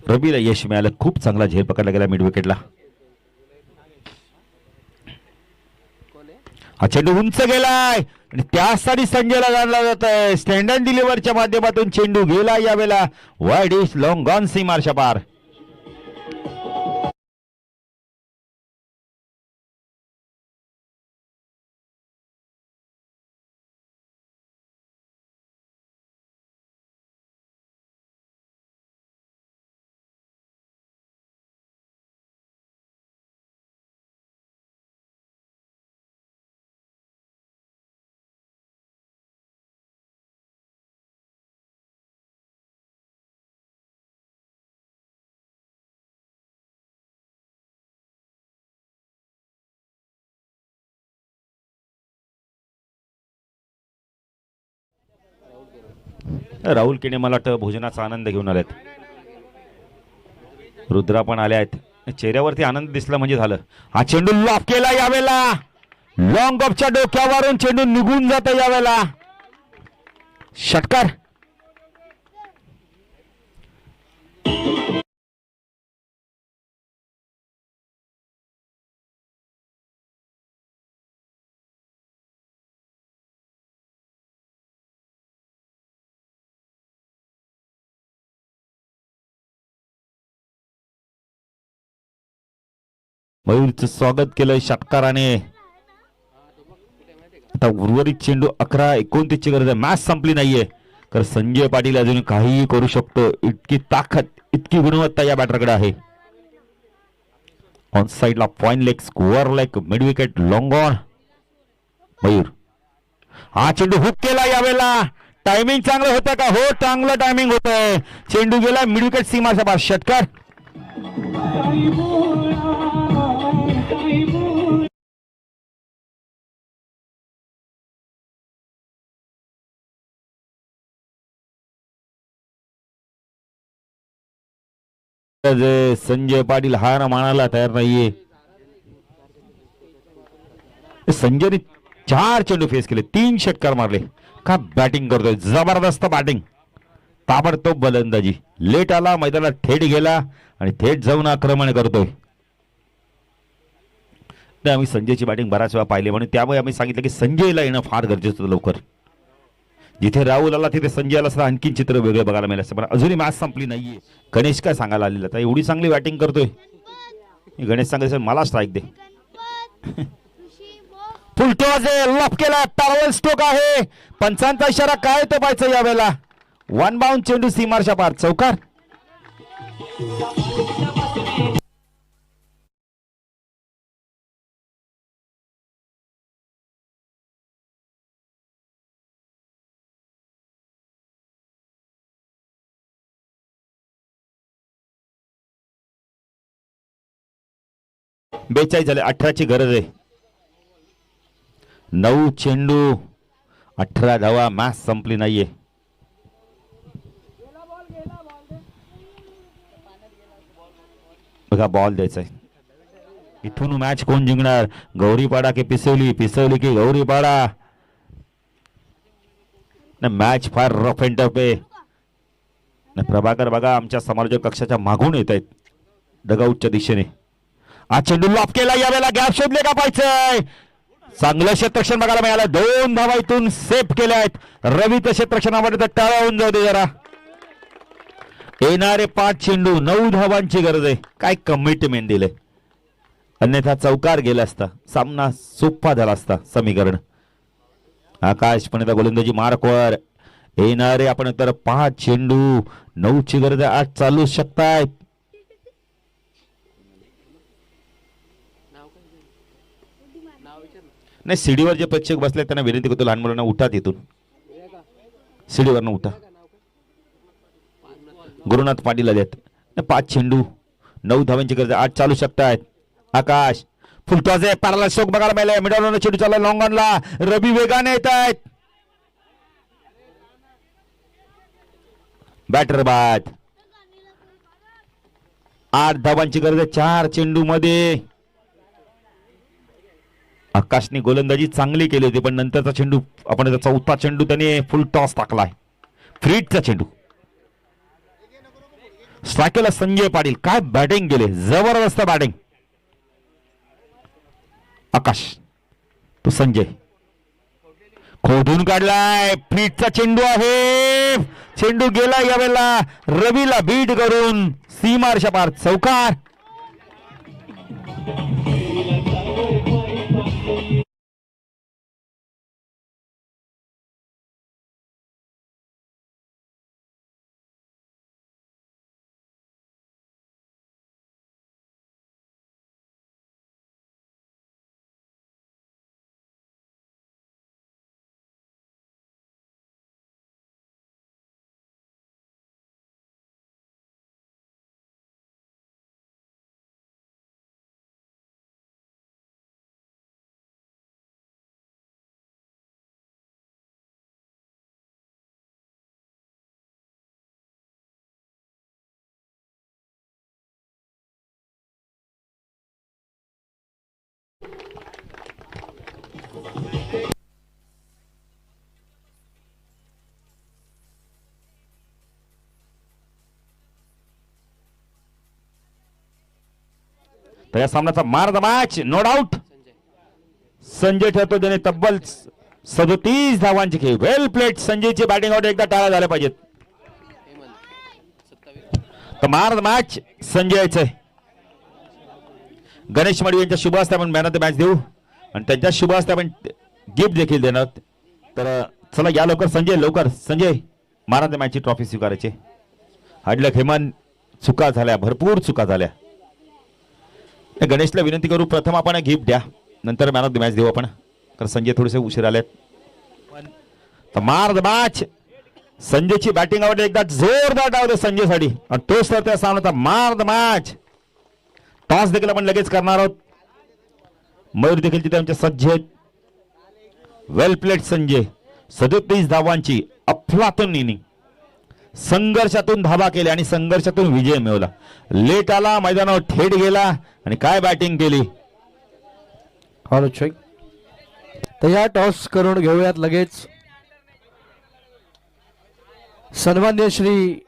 रवीला यश मिळालं. खूप चांगला झेल पकडला गेला मिड विकेटला. हा चेंडू उंच गेलाय आणि त्यासाठी संजयला जाणला जात आहे. स्टँड अँड डिलिव्हरच्या माध्यमातून चेंडू गेला यावेळेला वाईड इज लॉंग ऑन सीमारच्या पार. राहुल केने मला वाटतं भोजनाचा आनंद घेऊन आलेत. रुद्रा पण आले आहेत. चेहऱ्यावरती आनंद दिसला म्हणजे झालं. हा चेंडू लॉफ केला यावेळेला. लॉंग ऑफच्या डोक्यावरून चेंडू निघून जातो यावेळेला. षटकार. मयूरचं स्वागत केलंय षटकाराने. आता उर्वरित चेंडू 11-29 ची गरज आहे. मॅच संपली नाहीये तर संजय पाटील अजून काहीही करू शकतो. इतकी ताकद इतकी गुणवत्ता या बॅटरकडे आहे. ऑन साइडला point leg score leg mid wicket long on Mayur. हा चेंडू हुक केला यावेळेला. टायमिंग चांगलं होतं का? हो, चांगलं टायमिंग होतंय. चेंडू गेला मिड विकेट सीमाच्या पार. षटकार. संजय पाटील हार मानायला तयार नाहीये. संजयने 4 चेंडू फेस केले, 3 षटकार मारले. का बॅटिंग करतोय, जबरदस्त बॅटिंग, ताबडतोब फलंदाजी. लेट आला, मैदानात थेट गेला आणि थेट जाऊन आक्रमण करतोय. आम्ही संजयची बॅटिंग बराच वेळा पाहिली म्हणून त्यामुळे आम्ही सांगितलं की संजयला येणं फार गरजेचं होतं लवकर. जिथे राहुल आला तिथे संजयला सुद्धा आणखीन चित्र वेगळं बघायला मिळालं असतं. पण अजूनही मॅच संपली नाहीये. गणेश काय सांगायला आलेला आता, एवढी चांगली बॅटिंग करतोय. गणेश सांगायचं मला स्ट्राईक दे. फुलटॉस लॉफ केला, पॅरल स्ट्रोक आहे. पंचांचा इशारा काय तो पाहायचं यावेळेला. 1 बाउंड चेंडू सीमारच्या पार. चौकार. बेचाळीस झाले, 18ची गरज आहे. 9 चेंडू 18 धावा. मॅच संपली नाहीये. बघा बॉल द्यायचा आहे. इथून मॅच कोण जिंकणार? गौरीपाडा की पिसवली, पिसवली की गौरीपाडा. मॅच फार रफ अँड टफ आहे. प्रभाकर बघा आमच्या समालोचक कक्षाच्या मागून येत आहेत डगआउटच्या दिशेने. हा चेंडू लॉफ केला यावेळेला. गॅप शोधले का पाहिजे. चांगलं क्षेत्ररक्षण बघायला मिळालं. 2 धावा इथून सेफ केल्या आहेत. रवीचं क्षेत्ररक्षणामध्ये तर टाळा होऊन जाऊ दे जरा. येणारे 5 चेंडू 9 धावांची गरज आहे. काय कमिटमेंट दिले, अन्यथा चौकार गेला असता, सामना सोपा झाला असता. समीकरण. आकाश पण गोलंदाजी मार्कवर. येणारे आपण तर 5 चेंडू 9 ची गरज आहे. 8 चालू शकतायत. नाही, सीडीवर जे प्रेक्षक बसले त्यांना विनंती करतो, लहान मुलांना उठा, तिथून सीडीवरनं उठा. गुरुनाथ पाटील आलेत. 5 चेंडू 9 धावांची गरज. 8 चालू शकतायत. आकाश फुलटॉस आहे, पॅरल स्ट्रोक बघायला मिळाला. मिडॉलनं चेंडू चालला लॉंग ऑनला. रवी वेगाने येत आहेत. बॅटर बाद. 8 धावांची गरज आहे 4 चेंडू मध्ये. आकाशने गोलंदाजी चांगली केली होती, पण नंतरचा चेंडू आपण चौथा चेंडू त्याने फुल टॉस टाकलाय. फ्रीटचा चेंडू. स्ट्रायकरला संजय पाटील. काय बॅटिंग केली, जबरदस्त बॅटिंग. आकाश तो संजय खोदून काढलाय. पीठचा चेंडू आहे, चेंडू गेला यावेळेला रवीला बीट करून सीमारच्या पार चौकार. तर या सामन्याचा मार the match no doubt Sanjay ठरतो. त्याने तब्बल 37 धावांची खेळी. Well played. संजयची बॅटिंग आउट एकदा टाळा झाल्या पाहिजेत. तर मार द मॅच संजयचं आहे. गणेश मडवी यांच्या शुभ हस्ते आपण मॅन ऑफ द मॅच देऊ आणि त्यांच्या शुभ हस्ते आपण गिफ्ट देखील देणार. तर चला या लवकर संजय, लवकर संजय मॅन ऑफ द मॅचची ट्रॉफी स्वीकारायची. हाडलक हेमंत चुका झाल्या, भरपूर चुका झाल्या. गणेशला विनंती करू प्रथम आपण गिफ्ट द्या, नंतर मॅन ऑफ द मॅच देऊ आपण, कारण संजय थोडेसे उशीर आलेत. तर मार द मॅच संजयची बॅटिंग आवडली. एकदा जोरदार डाव दे संजयसाठी आणि तोच तर त्या सामन्याचा मार द मॅच. टॉस देखील आपण लगेच करणार आहोत. मयूर देखील तिथे आमचे सज्ज आहेत. वेल प्लेट संजय. 37 धावांची अफलातून इनिंग. संघर्षातून धावा केल्या आणि संघर्षातून विजय मिळवला. लेट आला, मैदानावर थेट गेला आणि काय बॅटिंग केली. हॉलो चेक. तर या टॉस करून घेऊयात लगेच. सन्मान्य श्री